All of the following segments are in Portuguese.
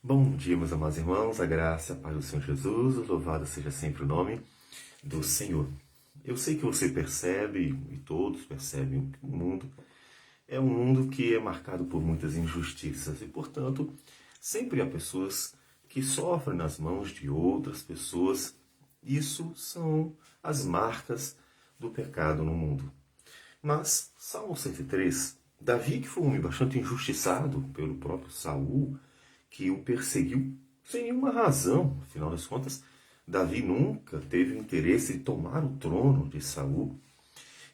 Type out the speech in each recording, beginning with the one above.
Bom dia, meus amados irmãos, a graça e a paz do Senhor Jesus, louvado seja sempre o nome do Senhor. Eu sei que você percebe, e todos percebem, que o mundo é um mundo que é marcado por muitas injustiças e, portanto, sempre há pessoas que sofrem nas mãos de outras pessoas. Isso são as marcas do pecado no mundo. Mas, Salmo 103, Davi, que foi um homem bastante injustiçado pelo próprio Saul, que o perseguiu sem nenhuma razão. Afinal das contas, Davi nunca teve interesse em tomar o trono de Saul.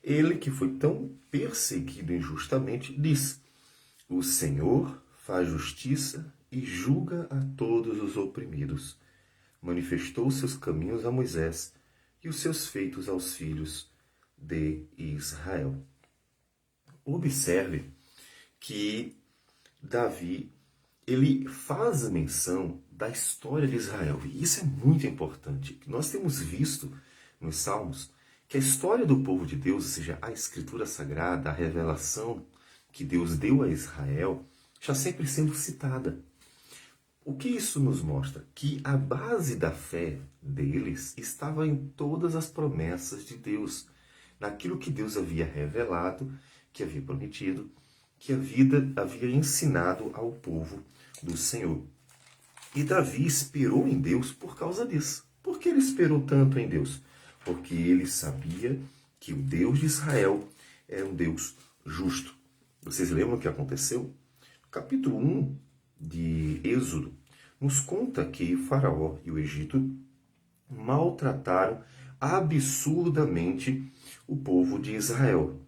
Ele, que foi tão perseguido injustamente, diz: O Senhor faz justiça e julga a todos os oprimidos. Manifestou seus caminhos a Moisés e os seus feitos aos filhos de Israel. Observe que Davi ele faz menção da história de Israel. E isso é muito importante. Nós temos visto nos Salmos que a história do povo de Deus, ou seja, a Escritura Sagrada, a revelação que Deus deu a Israel, está sempre sendo citada. O que isso nos mostra? Que a base da fé deles estava em todas as promessas de Deus, naquilo que Deus havia revelado, que havia prometido, que a vida havia ensinado ao povo do Senhor. E Davi esperou em Deus por causa disso. Por que ele esperou tanto em Deus? Porque ele sabia que o Deus de Israel era um Deus justo. Vocês lembram o que aconteceu? No capítulo 1 de Êxodo, nos conta que Faraó e o Egito maltrataram absurdamente o povo de Israel.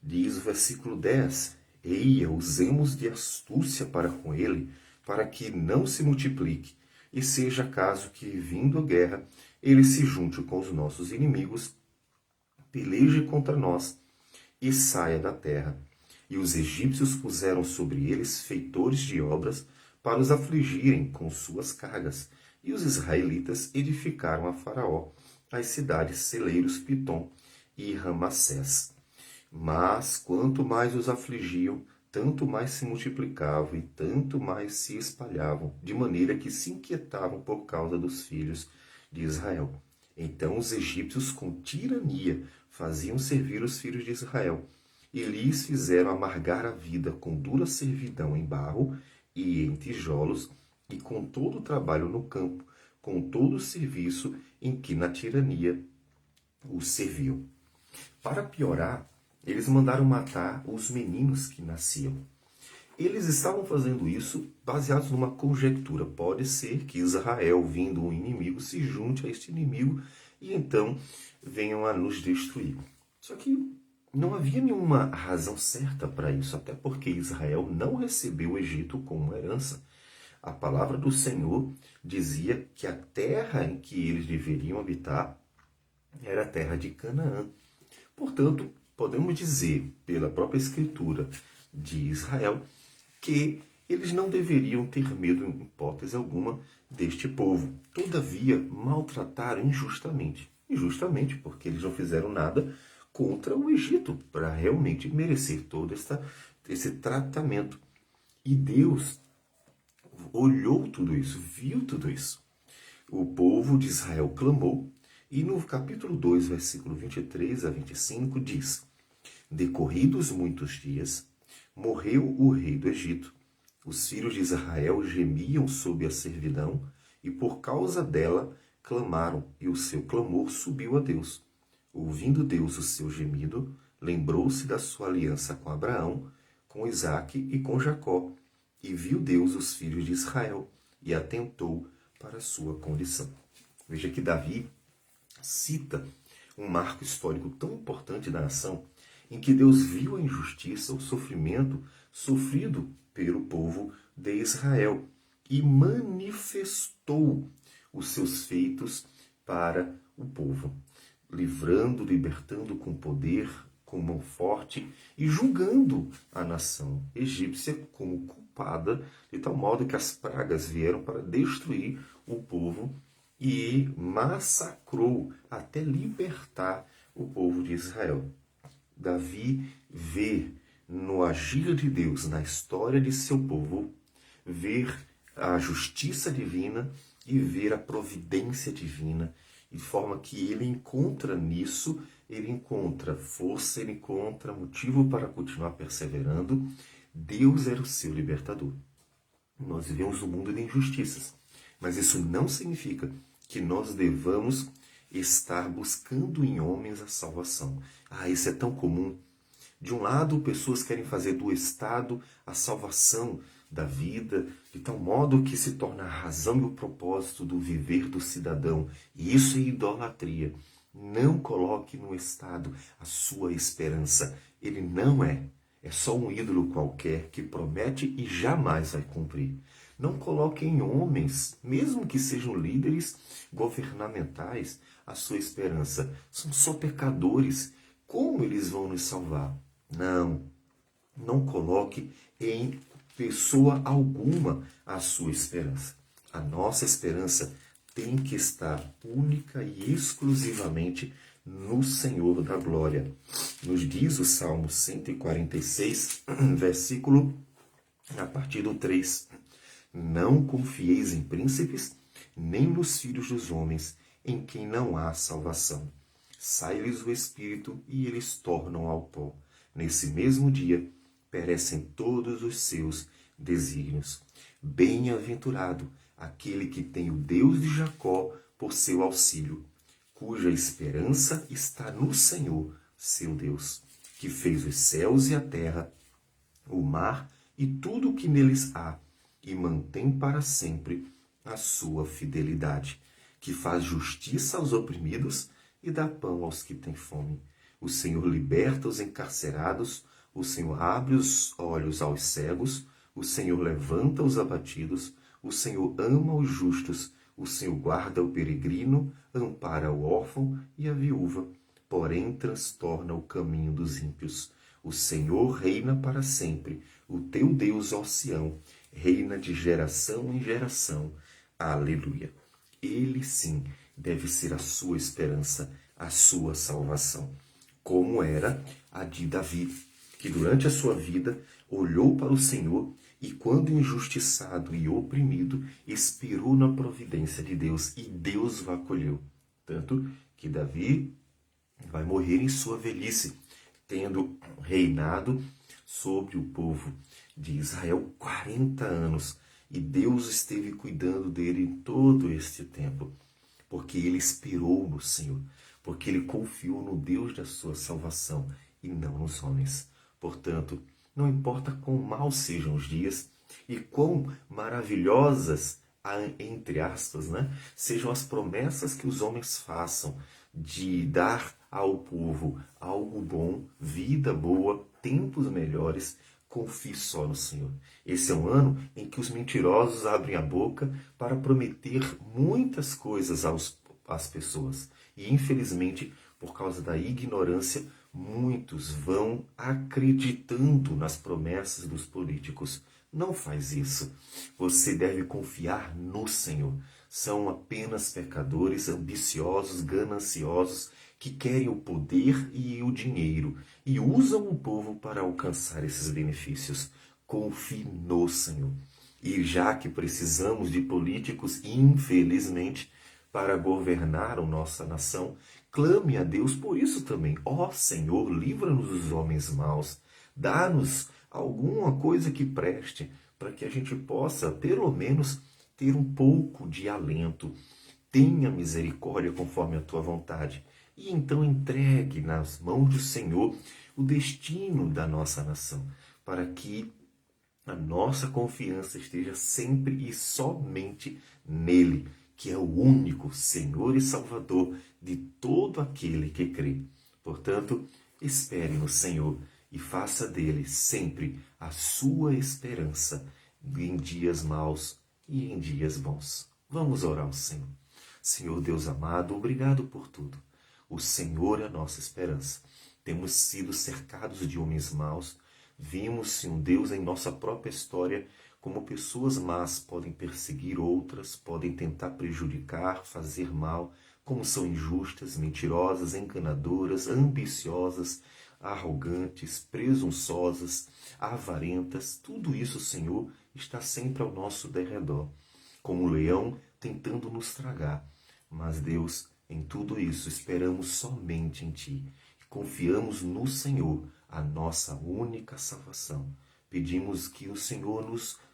Diz o versículo 10: Eia, usemos de astúcia para com ele, para que não se multiplique, e seja caso que, vindo a guerra, ele se junte com os nossos inimigos, peleje contra nós e saia da terra. E os egípcios puseram sobre eles feitores de obras para os afligirem com suas cargas. E os israelitas edificaram a Faraó as cidades celeiros Pitom e Ramassés. Mas quanto mais os afligiam, tanto mais se multiplicavam e tanto mais se espalhavam, de maneira que se inquietavam por causa dos filhos de Israel. Então os egípcios, com tirania, faziam servir os filhos de Israel, e lhes fizeram amargar a vida com dura servidão em barro e em tijolos, e com todo o trabalho no campo, com todo o serviço em que na tirania os serviam. Para piorar, eles mandaram matar os meninos que nasciam. Eles estavam fazendo isso baseados numa conjectura. Pode ser que Israel, vindo um inimigo, se junte a este inimigo e então venham a nos destruir. Só que não havia nenhuma razão certa para isso, até porque Israel não recebeu o Egito como herança. A palavra do Senhor dizia que a terra em que eles deveriam habitar era a terra de Canaã. Portanto, podemos dizer, pela própria Escritura de Israel, que eles não deveriam ter medo, em hipótese alguma, deste povo. Todavia, maltrataram injustamente. Injustamente, porque eles não fizeram nada contra o Egito, para realmente merecer todo esse tratamento. E Deus olhou tudo isso, viu tudo isso. O povo de Israel clamou, e no capítulo 2, versículo 23 a 25, diz: Decorridos muitos dias, morreu o rei do Egito. Os filhos de Israel gemiam sob a servidão, e por causa dela clamaram, e o seu clamor subiu a Deus. Ouvindo Deus o seu gemido, lembrou-se da sua aliança com Abraão, com Isaque e com Jacó, e viu Deus os filhos de Israel, e atentou para a sua condição. Veja que Davi cita um marco histórico tão importante da nação, em que Deus viu a injustiça, o sofrimento sofrido pelo povo de Israel e manifestou os seus feitos para o povo, livrando, libertando com poder, com mão forte e julgando a nação egípcia como culpada, de tal modo que as pragas vieram para destruir o povo e massacrou até libertar o povo de Israel. Davi vê no agir de Deus, na história de seu povo, ver a justiça divina e ver a providência divina, de forma que ele encontra nisso, ele encontra força, ele encontra motivo para continuar perseverando. Deus era o seu libertador. Nós vivemos um mundo de injustiças, mas isso não significa que nós devamos estar buscando em homens a salvação. Isso é tão comum. De um lado, pessoas querem fazer do Estado a salvação da vida, de tal modo que se torna a razão e o propósito do viver do cidadão. E isso é idolatria. Não coloque no Estado a sua esperança. Ele não é. É só um ídolo qualquer que promete e jamais vai cumprir. Não coloque em homens, mesmo que sejam líderes governamentais, a sua esperança. São só pecadores. Como eles vão nos salvar? Não coloque em pessoa alguma a sua esperança. A nossa esperança tem que estar única e exclusivamente no Senhor da glória. Nos diz o Salmo 146, versículo a partir do 3. Não confieis em príncipes, nem nos filhos dos homens, em quem não há salvação. Sai-lhes o espírito e eles tornam ao pó. Nesse mesmo dia perecem todos os seus desígnios. Bem-aventurado aquele que tem o Deus de Jacó por seu auxílio, cuja esperança está no Senhor, seu Deus, que fez os céus e a terra, o mar e tudo o que neles há, e mantém para sempre a sua fidelidade, que faz justiça aos oprimidos e dá pão aos que têm fome. O Senhor liberta os encarcerados, o Senhor abre os olhos aos cegos, o Senhor levanta os abatidos, o Senhor ama os justos, o Senhor guarda o peregrino, ampara o órfão e a viúva, porém transtorna o caminho dos ímpios. O Senhor reina para sempre, o teu Deus, ó Sião, reina de geração em geração. Aleluia. Ele sim deve ser a sua esperança, a sua salvação, como era a de Davi, que durante a sua vida olhou para o Senhor e, quando injustiçado e oprimido, esperou na providência de Deus e Deus o acolheu. Tanto que Davi vai morrer em sua velhice, tendo reinado sobre o povo de Israel 40 anos. E Deus esteve cuidando dele em todo este tempo, porque ele esperou no Senhor, porque ele confiou no Deus da sua salvação e não nos homens. Portanto, não importa quão maus sejam os dias e quão maravilhosas, entre aspas, sejam as promessas que os homens façam de dar ao povo algo bom, vida boa, tempos melhores, confie só no Senhor. Esse é um ano em que os mentirosos abrem a boca para prometer muitas coisas às pessoas. E, infelizmente, por causa da ignorância, muitos vão acreditando nas promessas dos políticos. Não faz isso. Você deve confiar no Senhor. São apenas pecadores ambiciosos, gananciosos, que querem o poder e o dinheiro e usam o povo para alcançar esses benefícios. Confie no Senhor. E já que precisamos de políticos, infelizmente, para governar a nossa nação, clame a Deus por isso também. Ó Senhor, livra-nos dos homens maus. Dá-nos alguma coisa que preste, para que a gente possa, pelo menos, ter um pouco de alento. Tenha misericórdia conforme a tua vontade. E então entregue nas mãos do Senhor o destino da nossa nação, para que a nossa confiança esteja sempre e somente nele, que é o único Senhor e Salvador de todo aquele que crê. Portanto, espere no Senhor e faça dele sempre a sua esperança em dias maus e em dias bons. Vamos orar ao Senhor. Senhor Deus amado, obrigado por tudo. O Senhor é a nossa esperança. Temos sido cercados de homens maus. Vimos, Senhor Deus, em nossa própria história, como pessoas más podem perseguir outras, podem tentar prejudicar, fazer mal, como são injustas, mentirosas, enganadoras, ambiciosas, arrogantes, presunçosas, avarentas. Tudo isso, Senhor, está sempre ao nosso derredor, como um leão tentando nos tragar. Mas, Deus, em tudo isso, esperamos somente em Ti. Confiamos no Senhor, a nossa única salvação. Pedimos que o Senhor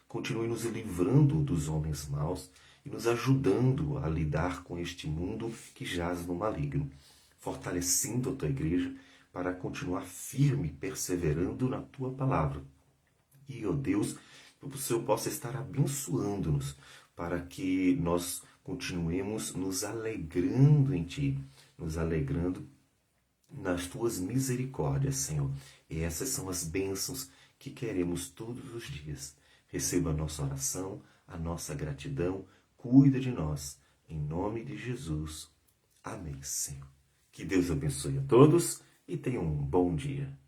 continue nos livrando dos homens maus e nos ajudando a lidar com este mundo que jaz no maligno, fortalecendo a Tua igreja para continuar firme, perseverando na Tua palavra. E, ó Deus, que o Senhor possa estar abençoando-nos para que nós continuemos nos alegrando em Ti, nos alegrando nas Tuas misericórdias, Senhor. E essas são as bênçãos que queremos todos os dias. Receba a nossa oração, a nossa gratidão, cuida de nós. Em nome de Jesus. Amém, Senhor. Que Deus abençoe a todos e tenham um bom dia.